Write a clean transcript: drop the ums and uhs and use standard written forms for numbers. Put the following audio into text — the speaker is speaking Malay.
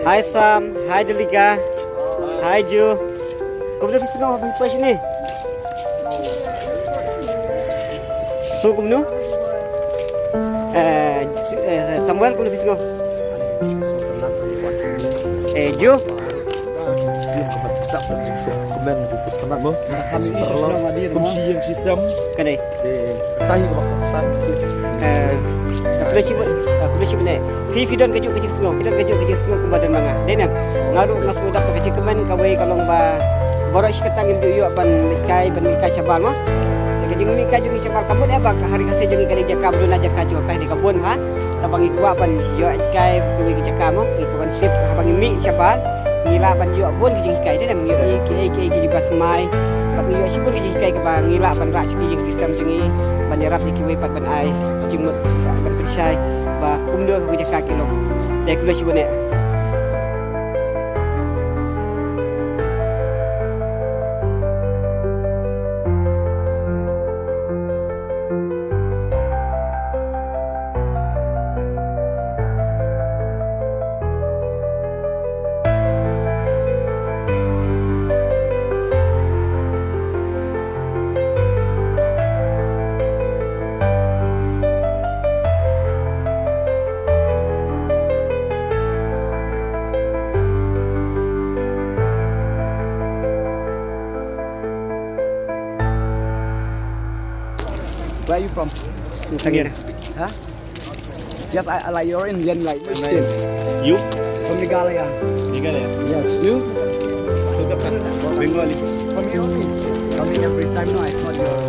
Hi Sam, hi Delika, hi Ju. Kau boleh pergi apa apa sini? So kau nu? Samuel kau boleh pergi Ju. Tak komen di sepanjang mo. Kami ini sebelum hadir, Kumsiyang sisam. Kanai. Katahi ko baksan. Aku dah sibuk ni. Fi don kaju kecil semua. Fi don kaju kecil semua ke badan manga. Denam. Ngaru ngasu dak kecil keman kawai kalong ba. Borok si ketang indu yu ban ikai syabal mah. Kejeng mi kaju ni syabal kamu dia bang hari kasih jengi kali jakam dun aja kaju kai di kebun kan. Tabang ikwa ban yu ikai kuwi ke jakam mah. Ikuan sip abang mi syabal. Ngila ban yu bun kejeng ikai dia nam yu ikai di bas mai. Ban yu si bun kejeng ikai ke bang ngila ban rak si jeng sistem jengi ban jarap di kiwi pat ban ai. Jemut ban persai ba kumdo ke jakak kilo. Dai kulo si bun ni. Where are you from? Tangira. Huh? Yes, I like your Indian like Muslim. You? From Meghalaya. Meghalaya. Yes, you? Bengali. From here only. Coming every time. No, I thought you're